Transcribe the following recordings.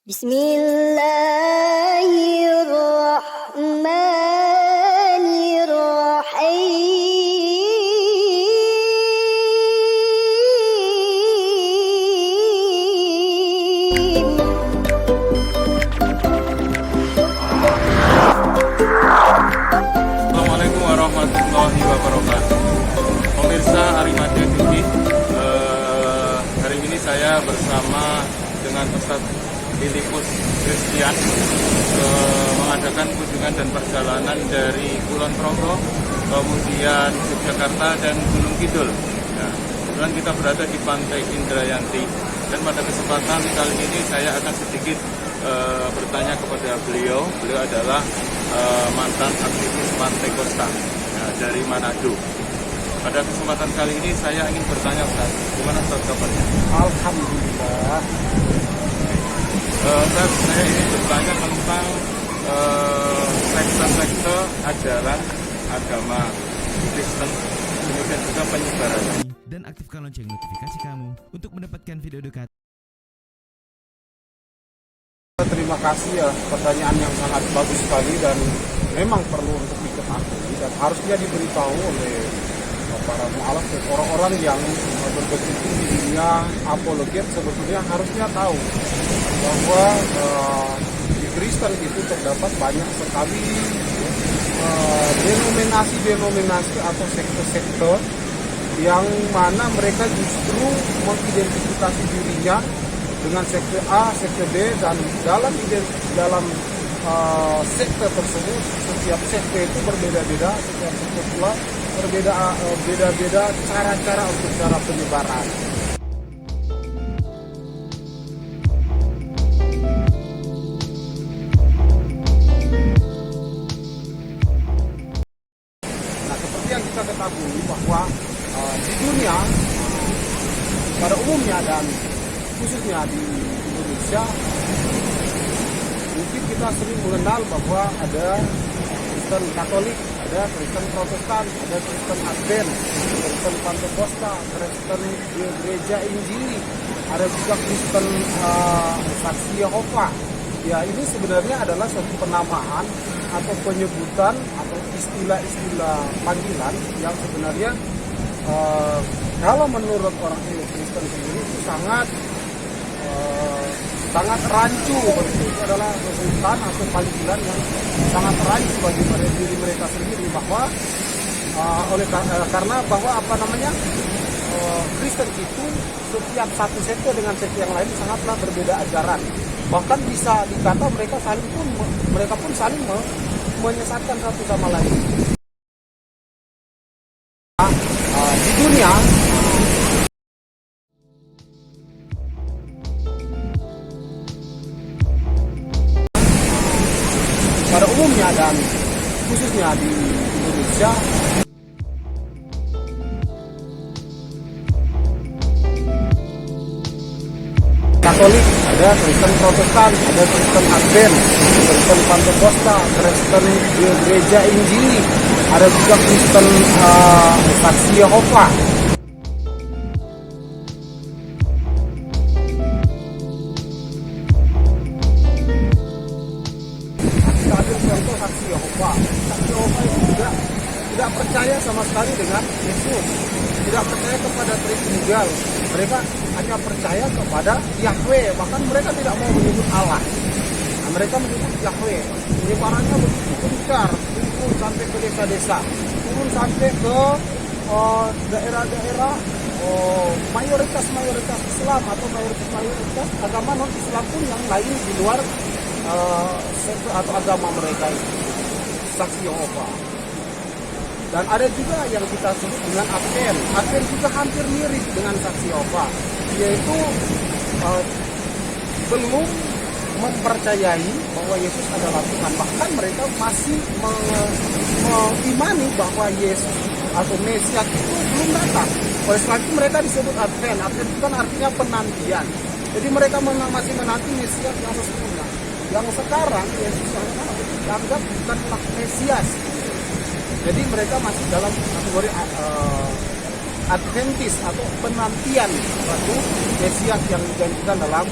Assalamualaikum warahmatullahi wabarakatuh. Pemirsa Arimadia TV, hari ini saya bersama dengan Ustadz Filipus Christian mengadakan kunjungan dan perjalanan dari Kulon Progo, kemudian Yogyakarta dan Gunung Kidul. Nah, kebetulan kita berada di Pantai Indrayanti, dan pada kesempatan kali ini saya akan sedikit bertanya kepada beliau. Beliau adalah mantan aktivis Pantai Kosta dari Manado. Pada kesempatan kali ini saya ingin bertanya, Ustaz, gimana Ustaz kabarnya? Alhamdulillah. Ustaz, saya ingin bertanya tentang sekte-sekte ajaran agama Kristen, kemudian juga penyebarannya. Dan aktifkan lonceng notifikasi kamu untuk mendapatkan video dekat. Terima kasih ya, pertanyaan yang sangat bagus sekali dan memang perlu untuk diketahui dan harusnya diberitahu oleh para mu'alaf dan orang-orang yang berkecimpung di dunia apologet. Sebetulnya harusnya tahu bahwa di Kristen itu terdapat banyak sekali denominasi atau sekte-sekte yang mana mereka justru mengidentifikasi dirinya dengan sekte A, sekte B, dan dalam sekte tersebut setiap sekte itu berbeda-beda, setiap sekte pula berbeda-beda cara-cara untuk cara penyebaran. Nah, seperti yang kita ketahui bahwa di dunia pada umumnya dan khususnya di Indonesia, mungkin kita sering mengenal bahwa ada Kristen Katolik, ada Kristen Protestan, ada Kristen Advent, Kristen Pantekosta, Kristen Gereja Injili, ada juga Kristen Saksi Yehova. Ya, ini sebenarnya adalah suatu penamaan atau penyebutan atau istilah-istilah panggilan yang sebenarnya kalau menurut orang Kristen sendiri itu sangat rancu. Itu adalah sebutan atau panggilan yang sangat rancu bagi diri mereka sendiri, bahwa karena bahwa Kristen itu setiap satu sekte dengan sekte yang lain sangatlah berbeda ajaran. Bahkan bisa dikata mereka pun saling menyesatkan satu sama lain. Di dunia pada umumnya dan khususnya di Indonesia, Katolik, ada Kristen Protestan, ada Kristen Advent, Kristen Pantekosta, Kristen Gereja Injili, ada juga Kristen Saksi Yehova. Saksi Yehova itu juga tidak percaya sama sekali dengan Yesus, tidak percaya kepada Tritunggal. Mereka hanya percaya kepada Yahweh, bahkan mereka tidak mau menyebut Allah. Nah, mereka menyebut Yahweh. Penyebarannya begitu gencar, turun sampai ke desa-desa, turun sampai ke daerah-daerah mayoritas Islam atau mayoritas agama non-Islam pun yang lain di luar sekte atau agama mereka itu, Saksi Yehova. Dan ada juga yang kita sebut dengan Advent. Advent juga hampir mirip dengan Saksi Yehova, yaitu belum mempercayai bahwa Yesus adalah Tuhan. Bahkan mereka masih mengimani bahwa Yesus atau Mesias itu belum datang. Oleh sebab itu mereka disebut Advent. Advent itu kan artinya penantian. Jadi mereka masih menanti Mesias yang sesungguhnya. Yang sekarang Yesus yang dianggap bukanlah Mesias. Jadi mereka masih dalam kategori Adventis atau penantian suatu Mesias yang dijanjikan dalam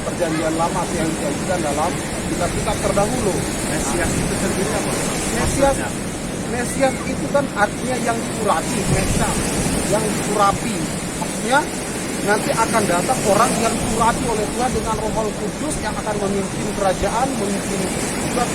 perjanjian lama yang dijanjikan dalam kitab-kitab terdahulu. Mesias itu sendiri apa? Mesias, Maksudnya? Mesias itu kan artinya yang diurapi, Mesias, yang diurapi. Maksudnya nanti akan datang orang yang diurapi oleh Tuhan dengan Roh Kudus yang akan memimpin memimpin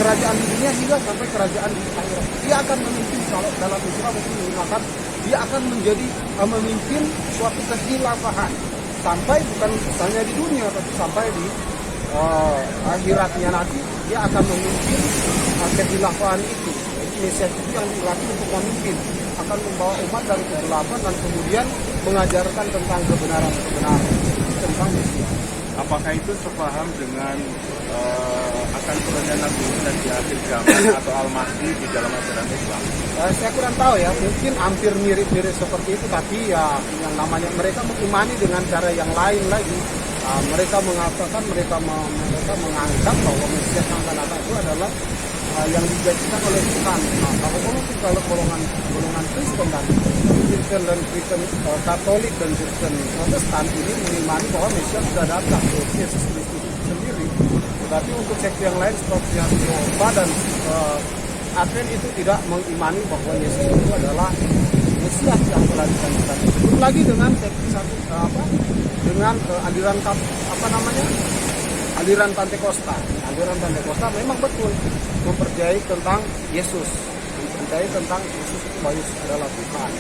kerajaan di dunia hingga sampai kerajaan di akhirat. Dia akan memimpin, kalau dalam Islam itu menggunakan, dia akan menjadi memimpin suatu kehilafahan sampai bukan misalnya di dunia tapi sampai di akhiratnya nanti dia akan memimpin kehilafahan itu. Jadi Mesias itu yang dilatih untuk memimpin, akan membawa umat dari kegelapan dan kemudian mengajarkan tentang kebenaran tentang Mesias. Apakah itu sepaham dengan akan turunnya Nabi Isa di akhir zaman atau Al-Mahdi di dalam ajaran Islam? Saya kurang tahu ya, mungkin hampir mirip-mirip seperti itu, tapi ya yang namanya mereka mengimani dengan cara yang lain lagi. Mereka mengatakan, mereka menganggap bahwa Mesias yang akan datang itu adalah yang dijanjikan oleh Tuhan. Nah, kalau golongan Kristen dan Kristen Katolik dan Kristen Protestan ini mengimani bahwa Mesias sudah datang, Yesus Kristus itu sendiri. Tetapi untuk sekte yang lain seperti yang Yehova dan Advent itu tidak mengimani bahwa Yesus itu adalah Mesias yang telah dijanjikan. Belum lagi dengan dengan aliran aliran Pantekosta. Aliran Pantekosta memang betul mempercayai tentang Yesus, itu bahwa Yesus adalah Tuhan.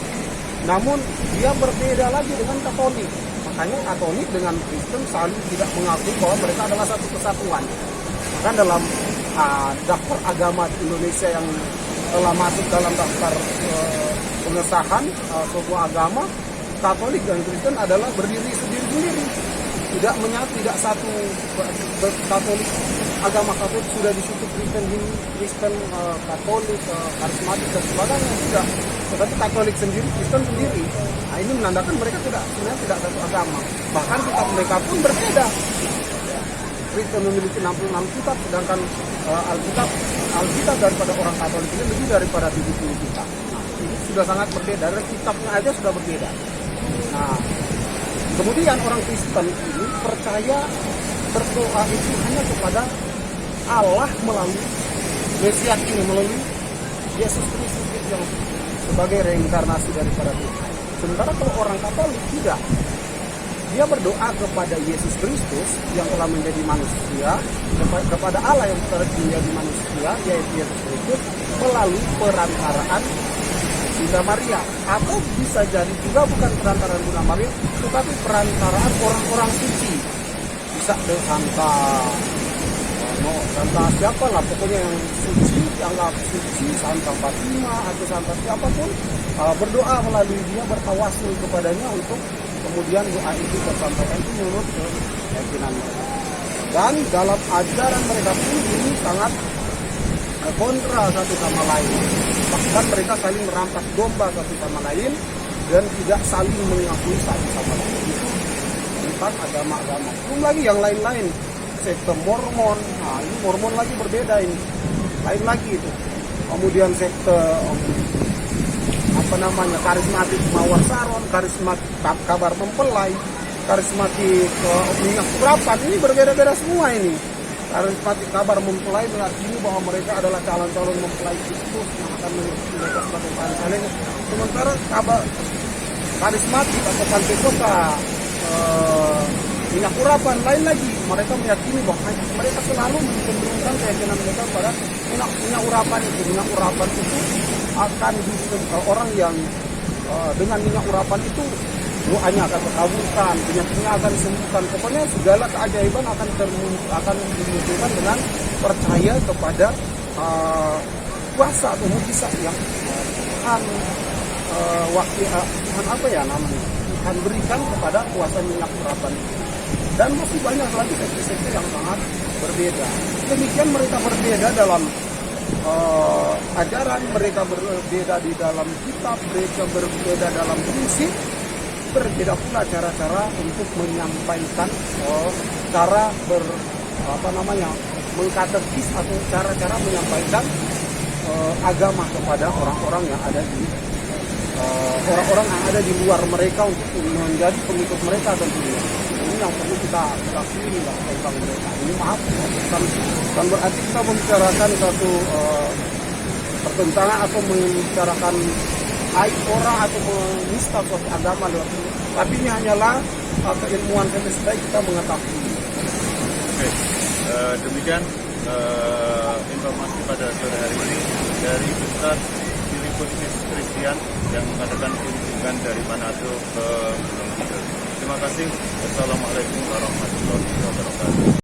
Namun dia berbeda lagi dengan Katolik. Makanya Katolik dengan Kristen selalu tidak mengakui bahwa mereka adalah satu kesatuan. Bahkan dalam daftar agama di Indonesia yang telah masuk dalam daftar pengesahan sebuah agama, Katolik dan Kristen adalah berdiri sendiri-sendiri. Tidak menyatu, tidak satu. Katolik, agama Katolik sudah disitu Kristen Katolik, karismatik dan sebagainya, tidak. Tetapi Katolik sendiri, Kristen sendiri. Nah, ini menandakan mereka sebenarnya tidak satu agama. Bahkan kitab mereka pun berbeda. Kristen memiliki 66 kitab, sedangkan Alkitab daripada orang Katolik ini lebih daripada 70 kitab. Nah, ini sudah sangat berbeda. Dari kitabnya aja sudah berbeda. Nah, kemudian orang Kristen ini percaya berdoa itu hanya kepada Allah melalui Mesias ini, melalui Yesus Kristus yang sebagai reinkarnasi daripada Tuhan. Sementara kalau orang Katolik tidak, dia berdoa kepada Yesus Kristus yang telah menjadi manusia, kepada Allah yang telah menjadi manusia, yaitu Yesus Kristus, melalui perantaraan Bunda Maria. Atau bisa jadi juga bukan perantaraan Bunda Maria, tetapi perantaraan orang-orang suci. Bisa Santa siapa lah, pokoknya yang suci, dianggap suci, Santa Fatima atau Santa siapapun, berdoa melalui dia, bertawasul kepadanya untuk kemudian doa itu tersampaikan. Itu menurut keyakinan mereka. Dan dalam ajaran mereka pun ini sangat kontra satu sama lain. Bahkan mereka saling merampas domba satu sama lain dan tidak saling mengakui satu sama lain. Itu tentang agama-agama. Belum lagi yang lain-lain, sekte Mormon. Nah, ini Mormon lagi berbeda ini, lain lagi itu. Kemudian sekte karismatik Mawar Saron, karismatik kabar mempelai, karismatik minyak urapan, ini berbeda-beda semua ini. Karismatik kabar mempelai meyakini bahwa mereka adalah calon-calon mempelai Kristus yang akan memiliki mereka sebagai pansalnya. Sementara karismatik atau Pantekosta minyak urapan lain lagi, mereka meyakini bahwa mereka selalu mencenderungkan keyakinan mereka pada minyak urapan itu. Minyak urapan itu akan orang yang dengan minyak urapan itu doanya akan terkabulkan, penyakitnya akan disembuhkan. Pokoknya segala keajaiban akan dimunculkan dengan percaya kepada kuasa atau mukjizat yang Tuhan Tuhan berikan kepada kuasa minyak urapan itu. Dan masih banyak lagi sekte-sekte yang sangat berbeda. Demikian mereka berbeda dalam ajaran, mereka berbeda di dalam kitab, mereka berbeda dalam prinsip, berbeda pula cara-cara untuk menyampaikan mengkatekis atau cara-cara menyampaikan agama kepada orang-orang yang ada di orang-orang yang ada di luar mereka untuk menjadi pengikut mereka tentunya. Ini yang perlu kita akui lah tentang mereka. Ini maaf, bukan berarti kita membicarakan suatu pertentangan atau membicarakan aib orang atau menista suatu agama lewat ini. Tapi ini hanyalah keilmuan saja kita mengetahui. Oke, demikian informasi pada sore hari ini dari Ustaz Filipus Christian yang mengadakan kunjungan dari Manado ke Gunung Kidul. Terima kasih. Wassalamualaikum warahmatullahi wabarakatuh.